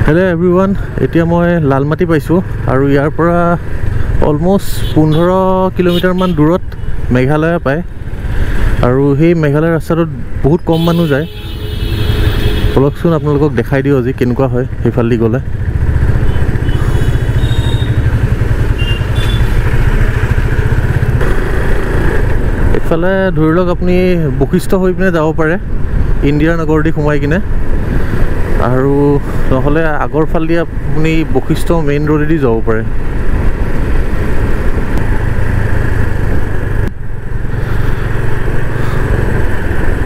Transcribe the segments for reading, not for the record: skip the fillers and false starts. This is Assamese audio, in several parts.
Hello everyone, এতিয়া মই লালমাটি পাইছো আৰু ইয়াৰ পৰা অলমোস্ট 15 কিলোমিটাৰ মান দূৰত মেঘালয় পায় আৰু সেই মেঘালয় ৰাস্তাটোত বহুত কম মানুহ যায় বলকচোন আপোনালোকক দেখাই দিও আজি কেনেকুৱা হয় সেইফালদি গলে এফালে ধৰি লওক আপুনি বশিষ্ঠ হৈ পিনে যাব পাৰে ইণ্ডিয়া নগৰ দি সোমাই কিনে আৰু নহলে আগৰ ফাল দি আপুনি বশিষ্ঠ মেইন ৰোডেদি যাব পাৰে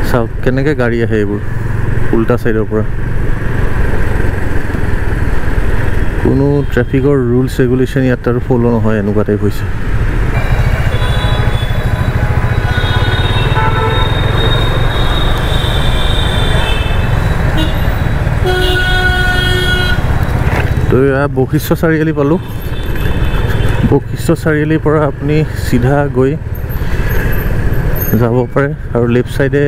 চাও কেনেকৈ গাড়ী আহে এইবোৰ উল্টা সাইডৰ পৰা কোনো ট্ৰাফিকৰ ৰুলছ ৰেগুলেশ্যন ইয়াত আৰু ফলো নহয় এনেকুৱা টাইপ হৈছে তো বশিষ্ঠ চাৰিআলি পালোঁ বশিষ্ঠ চাৰিআলিৰ পৰা আপুনি চিধা গৈ যাব পাৰে আৰু লেফ্ট সাইডে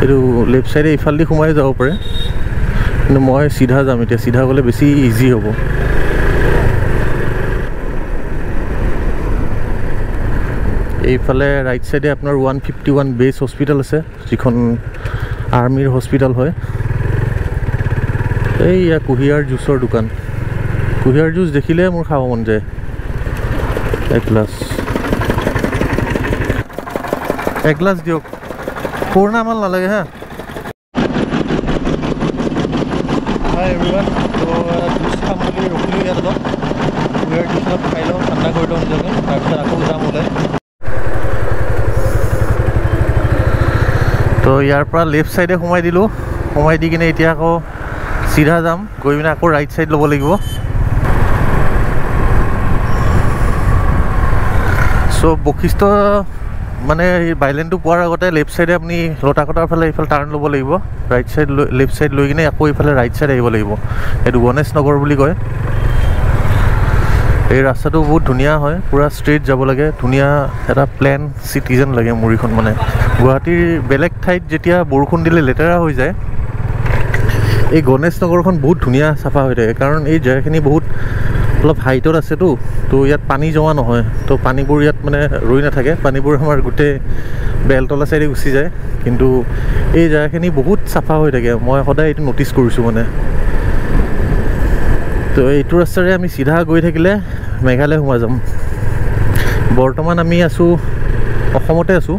এইটো লেফ্ট সাইডে ইফালদি সোমাই যাব পাৰে কিন্তু মই চিধা যাম এতিয়া চিধা গ'লে বেছি ইজি হ'ব এইফালে ৰাইট সাইডে আপোনাৰ 151 বেছ হস্পিটেল আছে যিখন আৰ্মিৰ হস্পিটেল হয় এইয়া কুহিয়াৰ জুচৰ দোকান কুহিয়াৰ জুচ দেখিলে মোৰ খাব মন যায় এক গ্লাছ দিয়ক পুৰণা মাল নালাগে হা হাই এভৰিৱান তো জুচ খাম বুলি ৰখিলোঁ ইয়াত অলপ কুহিয়াৰ জুচ অলপ খাই লওঁ ঠাণ্ডা কৰি লওঁ নিজকে তাৰপিছত আকৌ যাম ওলাই তো ইয়াৰ পৰা লেফ্ট চাইডে সোমাই দিলোঁ সোমাই দি কিনে এতিয়া আকৌ চিধা যাম গৈ পিনে আকৌ ৰাইট সাইড ল'ব লাগিব চ' বশিষ্ঠ মানে এই বাইলেনটো পোৱাৰ আগতে লেফ্ট সাইডে আপুনি লটাকটাৰ ফালে এইফালে টাৰ্ণ ল'ব লাগিব ৰাইট সাইড লেফ্ট সাইড লৈ কিনে আকৌ এইফালে ৰাইট সাইড আহিব লাগিব এইটো গণেশ নগৰ বুলি কয় এই ৰাস্তাটো বহুত ধুনীয়া হয় পুৰা ষ্ট্ৰেইট যাব লাগে ধুনীয়া এটা প্লেন চিটিজেন লাগে মুৰিখন মানে গুৱাহাটীৰ বেলেগ ঠাইত যেতিয়া বৰষুণ দিলে লেতেৰা হৈ যায় এই গণেশ নগৰখন বহুত ধুনীয়া চাফা হৈ থাকে কাৰণ এই জেগাখিনি বহুত অলপ হাইটত আছেতো তো ইয়াত পানী জমা নহয় তো পানীবোৰ ইয়াত মানে ৰৈ নাথাকে পানীবোৰ আমাৰ গোটেই বেলতলা চাইডে গুচি যায় কিন্তু এই জেগাখিনি বহুত চাফা হৈ থাকে মই সদায় এইটো ন'টিছ কৰিছোঁ মানে তো এইটো ৰাস্তাৰে আমি চিধা গৈ থাকিলে মেঘালয় সোমাই যাম বৰ্তমান আমি আছোঁ অসমতে আছোঁ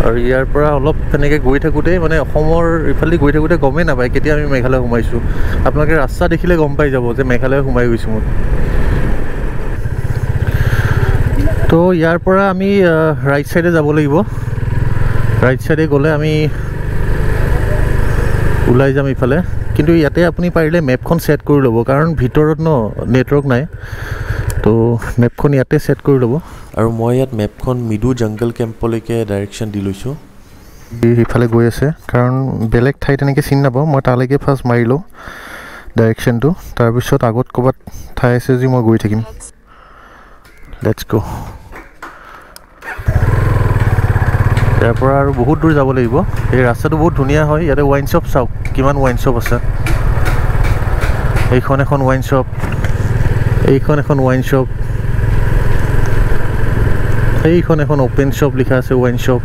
আৰু ইয়াৰ পৰা অলপ তেনেকৈ গৈ থাকোঁতেই মানে অসমৰ ইফালে গৈ থাকোঁতে গমেই নাপায় কেতিয়া আমি মেঘালয় সোমাইছোঁ আপোনালোকে ৰাস্তা দেখিলে গম পাই যাব যে মেঘালয় সোমাই গৈছোঁ মই তো ইয়াৰ পৰা আমি ৰাইট চাইডে যাব লাগিব ৰাইট চাইডে গ'লে আমি ওলাই যাম ইফালে কিন্তু ইয়াতে আপুনি পাৰিলে মেপখন ছেট কৰি ল'ব কাৰণ ভিতৰত নেটৱৰ্ক নাই তো মেপখন ইয়াতে ছেট কৰি ল'ব আৰু মই ইয়াত মেপখন মিডু জংগল কেম্পলৈকে ডাইৰেকশ্যন দি লৈছোঁ ইফালে গৈ আছে কাৰণ বেলেগ ঠাই তেনেকৈ চিনি নাপাওঁ মই তালৈকে ফাৰ্ষ্ট মাৰি লওঁ ডাইৰেকশ্যনটো তাৰপিছত আগত ক'ৰবাত ঠাই আছে যদি মই গৈ থাকিম লেটছ গ' ইয়াৰ পৰা আৰু বহুত দূৰ যাব লাগিব এই ৰাস্তাটো বহুত ধুনীয়া হয় ইয়াতে ৱাইন শ্বপ চাওক কিমান ৱাইন শ্বপ আছে এইখন এখন ৱাইন শ্বপ এইখন এখন ৱাইন শ্বপ এইখন এখন অপেন শ্বপ লিখা আছে ৱাইন শ্বপ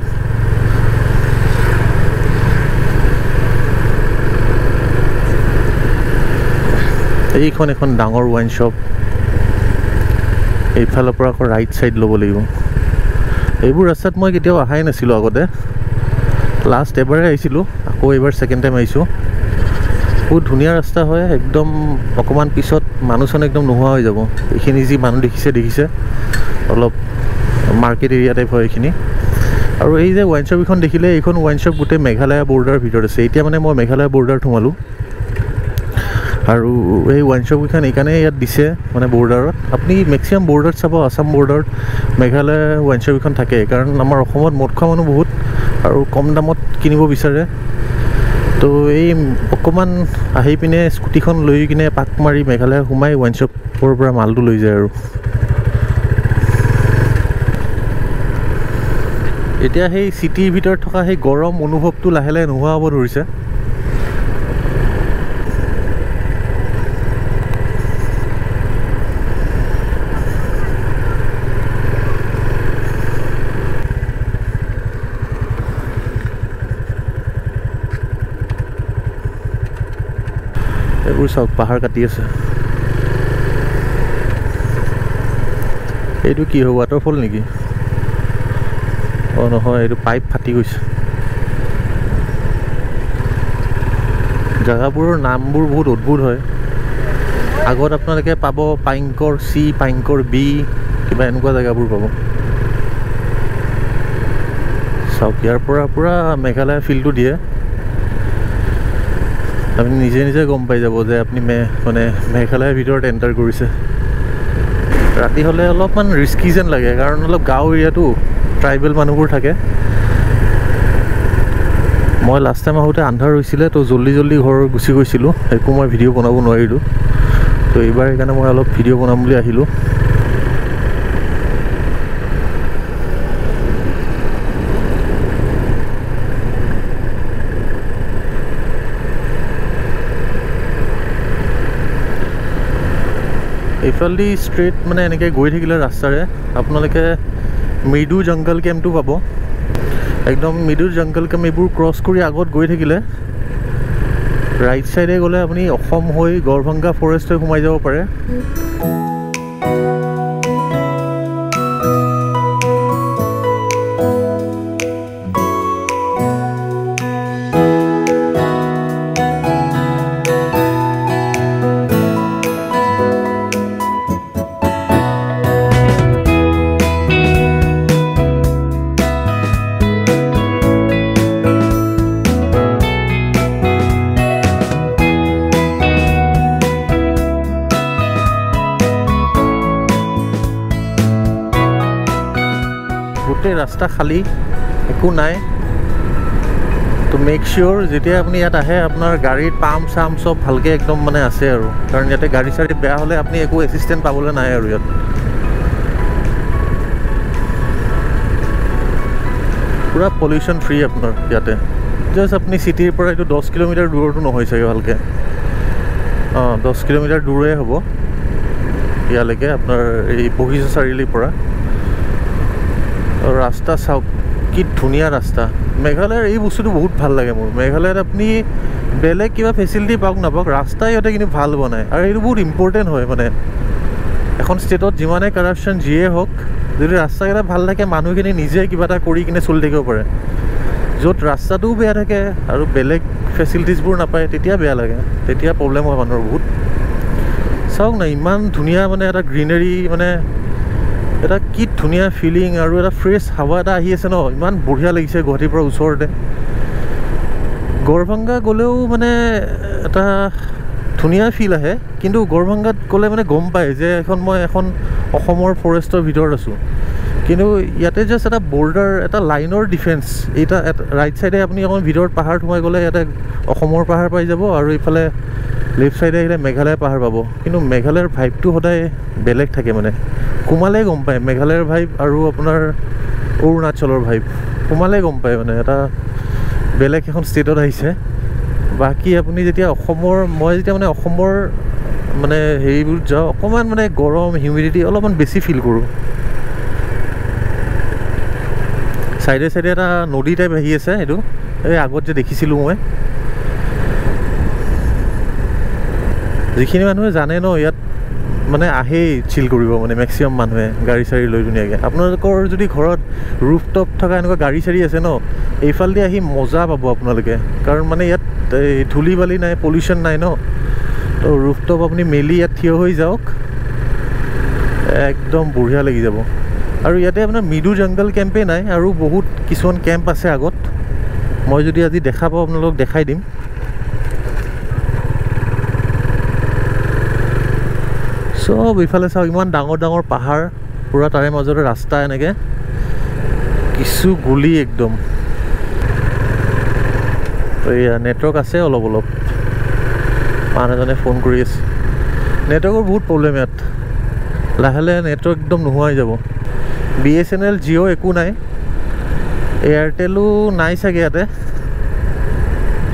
এইখন এখন ডাঙৰ ৱাইন শ্বপ এইফালৰ পৰা আকৌ ৰাইট চাইড ল'ব লাগিব এইবোৰ ৰাস্তাত মই কেতিয়াও অহাই নাছিলোঁ আগতে লাষ্ট এবাৰে আহিছিলোঁ আকৌ এইবাৰ ছেকেণ্ড টাইম আহিছোঁ বহুত ধুনীয়া ৰাস্তা হয় একদম অকণমান পিছত মানুহ চানুহ একদম নোহোৱা হৈ যাব এইখিনি যি মানুহ দেখিছে অলপ মাৰ্কেট এৰিয়া টাইপ হয় এইখিনি আৰু এই যে ৱাইন শ্বপ এইখন দেখিলে এইখন ৱাইন শ্বপ গোটেই মেঘালয় বৰ্ডাৰ ভিতৰত আছে এতিয়া মানে মই মেঘালয় বৰ্ডাৰত সোমালোঁ আৰু এই ৱাইন শ্বপকেইখন এইকাৰণে ইয়াত দিছে মানে বৰ্ডাৰত আপুনি মেক্সিমাম বৰ্ডাৰত চাব আছাম বৰ্ডাৰত মেঘালয় ৱাইন শ্বপকেইখন থাকে কাৰণ আমাৰ অসমত মদ খোৱা মানুহ বহুত আৰু কম দামত কিনিব বিচাৰে তো এই অকণমান আহি পিনে স্কুটিখন লৈ কিনে পাক মাৰি মেঘালয় সোমাই ৱাইন শ্বপৰ পৰা মালটো লৈ যায় আৰু এতিয়া সেই চিটিৰ ভিতৰত থকা সেই গৰম অনুভৱটো লাহে লাহে নোহোৱা হ'ব ধৰিছে। এইবোৰ চাওক পাহাৰ কাটি আছে। এইটো কি হয়, ৱাটাৰফল নেকি? অঁ নহয়, এইটো পাইপ ফাটি গৈছে। জেগাবোৰৰ নামবোৰ বহুত অদ্ভুত হয়। আগত আপোনালোকে পাব পাইংকৰ চি, পাইংকৰ বি, কিবা এনেকুৱা জেগাবোৰ পাব। চাওক ইয়াৰ পৰা পূৰা মেঘালয় ফিল্ডটো দিয়ে। আপুনি নিজে নিজে গম পাই যাব যে আপুনি মানে মেঘালয়ৰ ভিতৰত এণ্টাৰ কৰিছে। ৰাতি হ'লে অলপমান ৰিস্কি যেন লাগে, কাৰণ অলপ গাঁও এৰিয়াটো, ট্ৰাইবেল মানুহবোৰ থাকে। মই লাষ্ট টাইম আহোঁতে আন্ধাৰ হৈছিলে, তো জল্দি জল্দি ঘৰ গুচি গৈছিলোঁ, একো মই ভিডিঅ' বনাব নোৱাৰিলোঁ। তো এইবাৰ সেইকাৰণে মই অলপ ভিডিঅ' বনাম বুলি আহিলোঁ। এইফালেদি ষ্ট্ৰেইট মানে এনেকৈ গৈ থাকিলে ৰাস্তাৰে আপোনালোকে মৃদু জংগল কেম্পটো পাব। একদম মৃদু জংগল কেম্প এইবোৰ ক্ৰছ কৰি আগত গৈ থাকিলে ৰাইট চাইডে গ'লে আপুনি অসম হৈ গড়ভংগা ফৰেষ্ট হৈ সোমাই যাব পাৰে। গোটেই ৰাস্তা খালী, একো নাই। তো মেক চিয়'ৰ যেতিয়া আপুনি ইয়াত আহে আপোনাৰ গাড়ীত পাম্প চাম্প চব ভালকৈ একদম মানে আছে আৰু, কাৰণ ইয়াতে গাড়ী চাড়ী বেয়া হ'লে আপুনি একো এছিষ্টেণ্ট পাবলৈ নাই আৰু ইয়াত। পূৰা পলিউশ্যন ফ্ৰী আপোনাৰ ইয়াতে। জাষ্ট আপুনি চিটিৰ পৰা এইটো 10 কিলোমিটাৰ দূৰতো নহয় চাগে ভালকৈ। অঁ 10 কিলোমিটাৰ দূৰেই হ'ব ইয়ালৈকে আপোনাৰ এই বগিচা চাৰিআলিৰ পৰা। ৰাস্তা চাওক কি ধুনীয়া ৰাস্তা। মেঘালয়ৰ এই বস্তুটো বহুত ভাল লাগে মোৰ। মেঘালয়ত আপুনি বেলেগ কিবা ফেচিলিটি পাওক নাপাওক, ৰাস্তা সিহঁতে কিন্তু ভাল বনায়, আৰু এইটো বহুত ইম্পৰ্টেণ্ট হয়। মানে এখন ষ্টেটত যিমানে কাৰাপশ্যন যিয়ে হওক, যদি ৰাস্তাকেইটা ভাল থাকে মানুহখিনি নিজে কিবা এটা কৰি কিনে চলি থাকিব পাৰে। য'ত ৰাস্তাটোও বেয়া থাকে আৰু বেলেগ ফেচিলিটিছবোৰ নাপায় তেতিয়া বেয়া লাগে, তেতিয়া প্ৰব্লেম হয় মানুহৰ বহুত। চাওক না ইমান ধুনীয়া মানে এটা গ্ৰীনেৰী, মানে এটা কি ধুনীয়া ফিলিং, আৰু এটা ফ্ৰেছ হাৱা এটা আহি আছে ন, ইমান বঢ়িয়া লাগিছে। গুৱাহাটীৰ পৰা ওচৰতে গড়ভংগা গ'লেও মানে এটা ধুনীয়া ফিল আহে, কিন্তু গড়ভংগাত গ'লে মানে গম পায় যে মই এখন অসমৰ ফৰেষ্টৰ ভিতৰত আছোঁ। কিন্তু ইয়াতে জাষ্ট এটা বৰ্ডাৰ, এটা লাইনৰ ডিফেন্স। এটা ৰাইট চাইডে আপুনি অকণ ভিতৰত পাহাৰ সোমাই গ'লে ইয়াতে অসমৰ পাহাৰ পাই যাব, আৰু এইফালে লেফ্ট চাইডে আহিলে মেঘালয় পাহাৰ পাব। কিন্তু মেঘালয়ৰ ভাইবটো সদায় বেলেগ থাকে, মানে সোমালে গম পায় মেঘালয়ৰ ভাইব আৰু আপোনাৰ অৰুণাচলৰ ভাইব সোমালে গম পায়, মানে এটা বেলেগ এখন ষ্টেটত আহিছে। বাকী আপুনি যেতিয়া মই যেতিয়া মানে অসমৰ মানে হেৰিবোৰ যাওঁ, অকণমান মানে গৰম, হিউমিডিটি অলপমান বেছি ফিল কৰোঁ। চাইডে চাইডে এটা নদী টাইপ আহি আছে, এইটো এই আগত যে দেখিছিলোঁ মই। যিখিনি মানুহে জানে ন ইয়াত মানে আহেই চিল কৰিব, মানে মেক্সিমাম মানুহে গাড়ী চাড়ী লৈ ধুনীয়াকৈ। আপোনালোকৰ যদি ঘৰত ৰুফটপ থকা এনেকুৱা গাড়ী চাড়ী আছে ন, এইফালেদি আহি মজা পাব আপোনালোকে, কাৰণ মানে ইয়াত এই ধূলি বালি নাই, পলিউশ্যন নাই ন। তো ৰুফটপ আপুনি মেলি ইয়াত থিয় হৈ যাওক, একদম বঢ়িয়া লাগি যাব। আৰু ইয়াতে আপোনাৰ মৃদু জংগল কেম্পেই নাই, আৰু বহুত কিছুমান কেম্প আছে আগত। মই যদি আজি দেখা পাওঁ আপোনালোকক দেখাই দিম। চব ইফালে চাওক, ইমান ডাঙৰ ডাঙৰ পাহাৰ, পূৰা তাৰে মাজতে ৰাস্তা এনেকৈ কিছু গুলি একদম। তো এয়া নেটৱৰ্ক আছে অলপ অলপ, মানুহ এজনে ফোন কৰি আছে। নেটৱৰ্কৰ বহুত প্ৰব্লেম ইয়াত, লাহে লাহে নেটৱৰ্ক একদম নোহোৱা হৈ যাব। BSNL জিঅ' একো নাই, এয়াৰটেলো নাই চাগে ইয়াতে,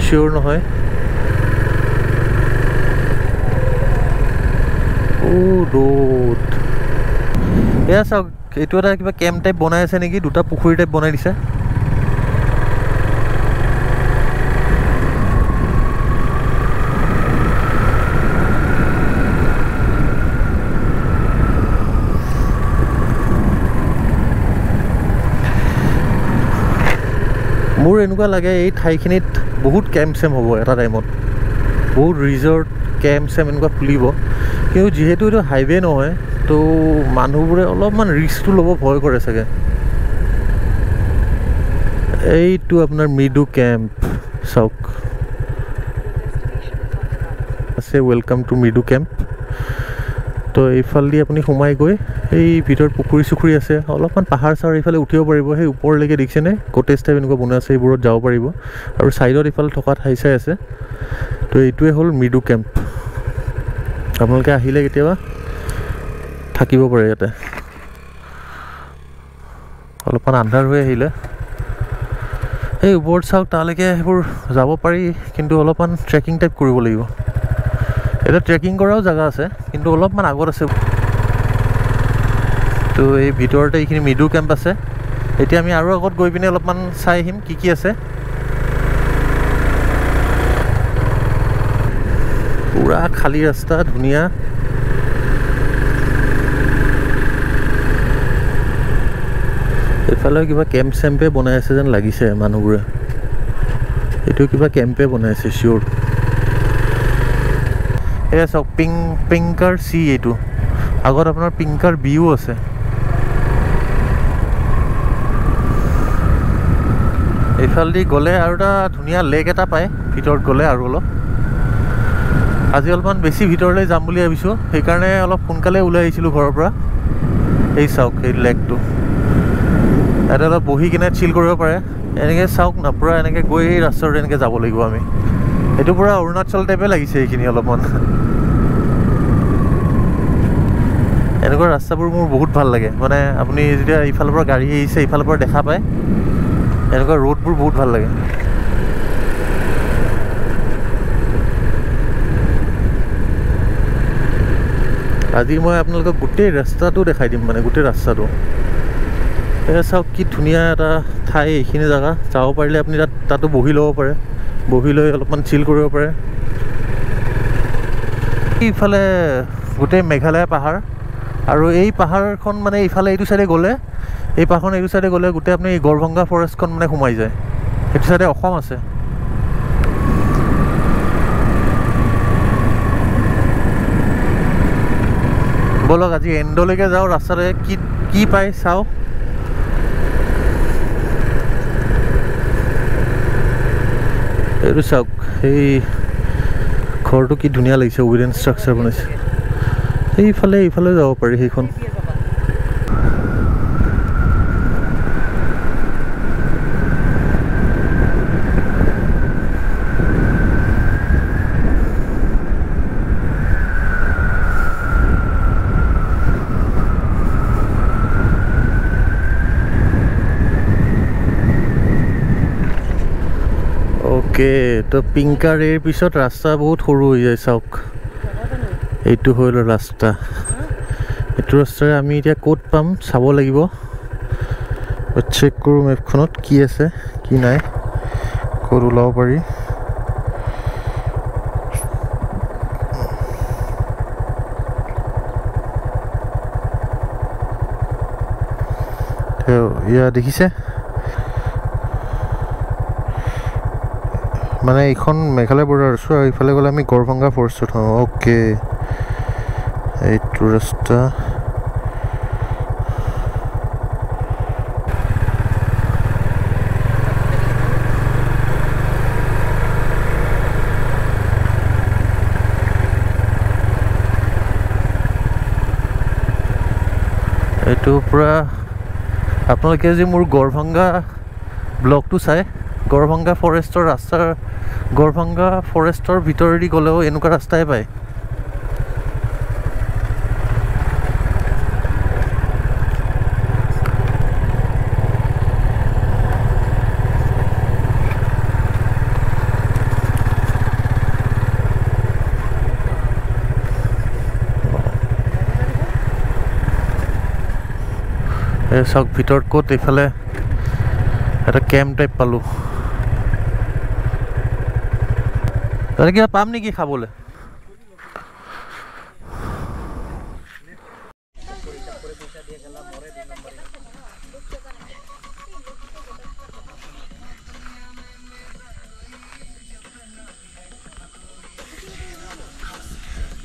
চিয়'ৰ নহয়। ৰ'দ এয়া চাওক, এইটো এটা কিবা কেম্প টাইপ বনাই আছে নেকি, দুটা পুখুৰী টাইপ বনাই দিছে। মোৰ এনেকুৱা লাগে এই ঠাইখিনিত বহুত কেম্প চেম্প হ'ব এটা টাইমত, বহুত ৰিজৰ্ট কেম্প চেম্প এনেকুৱা খুলিব। কিন্তু যিহেতু এইটো হাইৱে নহয়, তো মানুহবোৰে অলপমান ৰিস্কটো ল'ব ভয় কৰে চাগে। এইটো আপোনাৰ মৃদু কেম্প চাওক আছে, ৱেলকাম টু মৃদু কেম্প। তো এইফালেদি আপুনি সোমাই গৈ এই ভিতৰত পুখুৰী চুখুৰী আছে, অলপমান পাহাৰ চাহাৰ এইফালে উঠিব পাৰিব। সেই ওপৰলৈকে দেখিছেনে কটেজ টাইপ এনেকুৱা বনোৱা আছে, এইবোৰত যাব পাৰিব। আৰু ছাইডত এইফালে থকা ঠাই চাই আছে। তো এইটোৱে হ'ল মৃদু কেম্প। আপোনালোকে আহিলে কেতিয়াবা থাকিব পাৰে ইয়াতে। অলপমান আন্ধাৰ হৈ আহিলে এই ওপৰত চাওক, তালৈকে সেইবোৰ যাব পাৰি, কিন্তু অলপমান ট্ৰেকিং টাইপ কৰিব লাগিব। এটা ট্ৰেকিং কৰাও জেগা আছে, কিন্তু অলপমান আগত আছে। তো এই ভিতৰতে এইখিনি মৃদু কেম্প আছে। এতিয়া আমি আৰু আগত গৈ পিনে অলপমান চাই আহিম কি কি আছে। পুৰা খালী ৰাস্তা, ধুনীয়া। এইফালে কিবা কেম্প চেম্পে বনাই আছে যেন লাগিছে মানুহবোৰে। এইটো কিবা কেম্পে বনাই আছে চিয়'ৰ। এয়া চাওক, পিংকাৰ চি, এইটো আগত আপোনাৰ পিংকাৰ বিও আছে। এইফালেদি গ'লে আৰু এটা ধুনীয়া লেক এটা পায় ভিতৰত গ'লে। আৰু অলপ আজি অলপমান বেছি ভিতৰলৈ যাম বুলি ভাবিছোঁ, সেইকাৰণে অলপ সোনকালে ওলাই আহিছিলোঁ ঘৰৰ পৰা। এই চাওক এই লেকটো, ইয়াতে অলপ বহি কিনে চিল কৰিব পাৰে। এনেকৈ চাওক না, পূৰা এনেকৈ গৈ এই ৰাস্তাটোৰে এনেকৈ যাব লাগিব আমি। এইটো পূৰা অৰুণাচল টাইপে লাগিছে এইখিনি অলপমান। এনেকুৱা ৰাস্তাবোৰ মোৰ বহুত ভাল লাগে, মানে আপুনি যেতিয়া ইফালৰ পৰা গাড়ী আহিছে ইফালৰ পৰা দেখা পায়, এনেকুৱা ৰোডবোৰ বহুত ভাল লাগে। আজি মই আপোনালোকক গোটেই ৰাস্তাটো দেখাই দিম, মানে গোটেই ৰাস্তাটো। এয়া চাওক কি ধুনীয়া এটা ঠাই এইখিনি জেগা। যাব পাৰিলে আপুনি তাতো বহি ল'ব পাৰে, বহি লৈ অলপমান চিল কৰিব পাৰে। ইফালে গোটেই মেঘালয় পাহাৰ, আৰু এই পাহাৰখন মানে ইফালে এইটো চাইডে গ'লে, এই পাহাৰখন এইটো চাইডে গ'লে গোটেই আপুনি গড়ভংগা ফৰেষ্টখন মানে সোমাই যায়। সেইটো চাইডে অসম আছে। ব'লক আজি এণ্ডলৈকে যাওঁ, ৰাস্তাতে কি পায় চাওঁ। এইটো চাওক, সেই ঘৰটো কি ধুনীয়া লাগিছে, উডেন ষ্ট্ৰাকচাৰ বনাইছে। এইফালে যাব পাৰি সেইখন। অ'কে, তো পিংকাৰেৰ পিছত ৰাস্তা বহুত সৰু হৈ যায় চাওক। এইটো হ'ল ৰাস্তা। এইটো ৰাস্তাৰে আমি এতিয়া ক'ত পাম চাব লাগিব। চেক কৰোঁ মেপখনত কি আছে কি নাই, ক'ত ওলাব পাৰি। ইয়া দেখিছে, মানে এইখন মেঘালয় বৰ্ডাৰ আছোঁ, আৰু ইফালে গ'লে আমি গড়ভংগা ফৰেষ্টত হওঁ। অ'কে, এইটো ৰাস্তা। এইটো পূৰা আপোনালোকে যে মোৰ গড়ভংগা ব্লগটো চাই, গড়ভংগা ফৰেষ্টৰ ৰাস্তাৰ, গড়ভংগা ফৰেষ্টৰ ভিতৰেদি গ'লেও এনেকুৱা ৰাস্তাই পায়। এই চাওক ভিতৰত ক'ত এইফালে এটা কেম্প টাইপ পালোঁ। তাতে কিবা পাম নেকি খাবলৈ?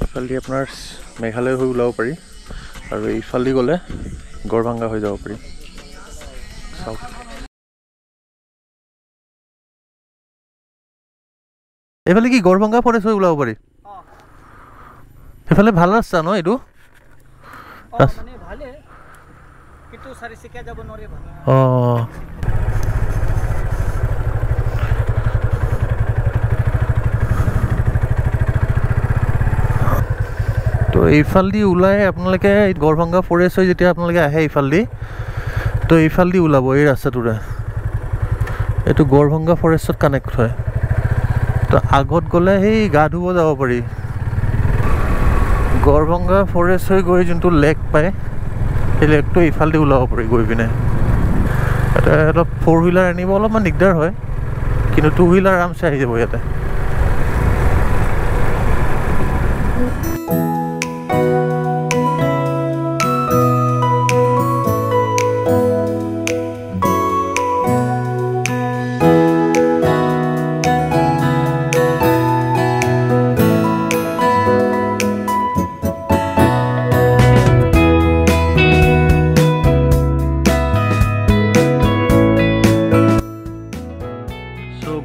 ইফালেদি আপোনাৰ মেঘালয় হৈ ওলাব পাৰি আৰু ইফালেদি গ'লে গড়ভাংগা হৈ যাব পাৰি। চাওক এইফালে কি গড়ভাংগা ফৰেষ্ট হৈ ওলাব পাৰি? সেইফালে ভাল ৰাস্তা ন এইটো? অঁ তো এইফালেদি ওলাই আপোনালোকে গড়ভাংগা ফৰেষ্ট হৈ যেতিয়া আপোনালোকে আহে এইফালেদি, তো এইফালেদি ওলাব এই ৰাস্তাটোৰে। এইটো গড়ভাংগা ফৰেষ্টত কানেক্ট হয়। তো আগত গ'লে সেই গা ধুব যাব পাৰি। গড়ভাংগা ফৰেষ্ট হৈ গৈ যোনটো লেক পায় সেই লেকটো ইফালেদি ওলাব পাৰি গৈ পিনে। এটা অলপ 4 হুইলাৰ আনিব অলপমান দিগদাৰ হয়, কিন্তু 2 হুইলাৰ আৰামছে আহি যাব ইয়াতে।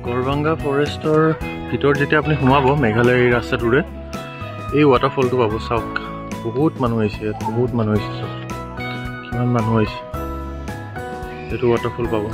গড়ভাংগা ফৰেষ্টৰ ভিতৰত যেতিয়া আপুনি সোমাব মেঘালয়ৰ এই ৰাস্তাটোৰে, এই ৱাটাৰফলটো পাব। চাওক বহুত মানুহ আহিছে ইয়াত, বহুত মানুহ আহিছে। চাওক কিমান মানুহ আহিছে, এইটো ৱাটাৰফল পাব।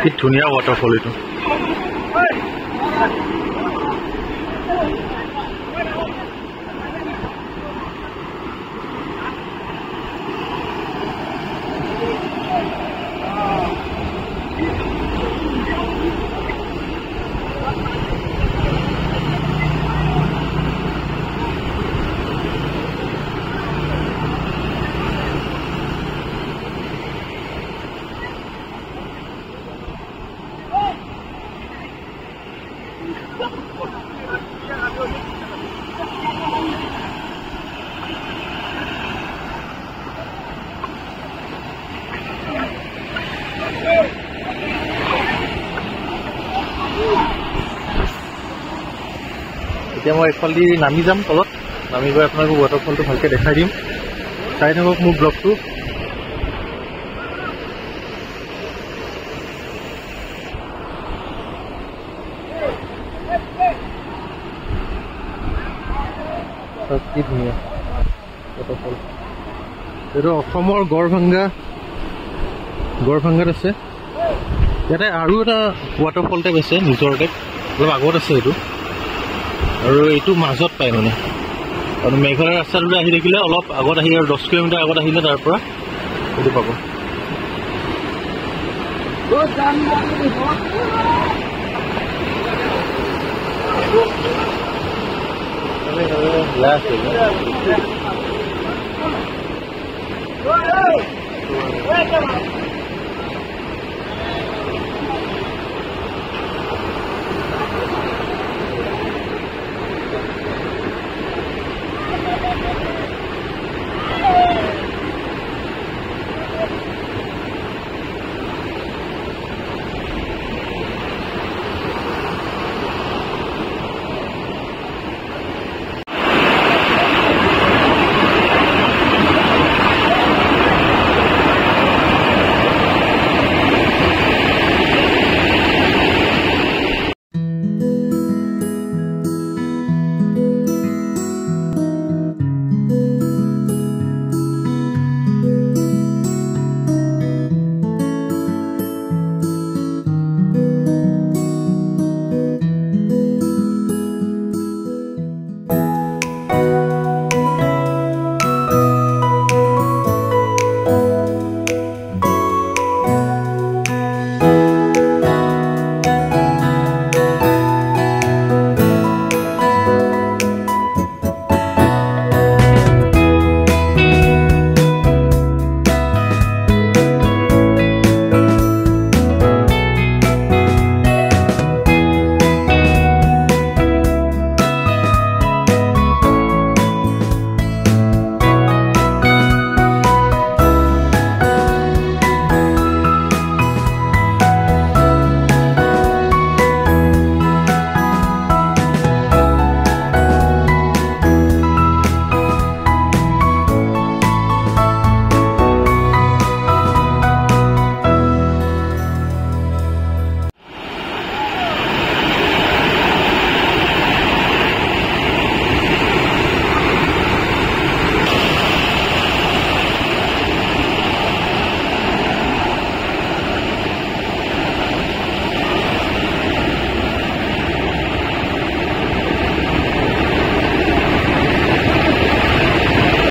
কি ধুনীয়া ৱাটাৰফল এইটো। এতিয়া মই এইফালেদি নামি যাম তলত, নামি গৈ আপোনালোকক ৱাটাৰফলটো ভালকৈ দেখাই দিম। চাই থাকক মোৰ ব্লগটো। কি ধুনীয়া ৱাটাৰফল। এইটো অসমৰ গড়ভাংগাত আছে। ইয়াতে আৰু এটা ৱাটাৰফল টাইপ আছে, নিজৰ টাইপ অলপ আগত আছে এইটো, আৰু এইটো মাজত পায় মানে। আৰু মেঘালয় ৰাস্তাটোতে আহি থাকিলে অলপ আগত আহি, আৰু 10 কিলোমিটাৰ আগত আহিলে তাৰ পৰা এইটো পাব।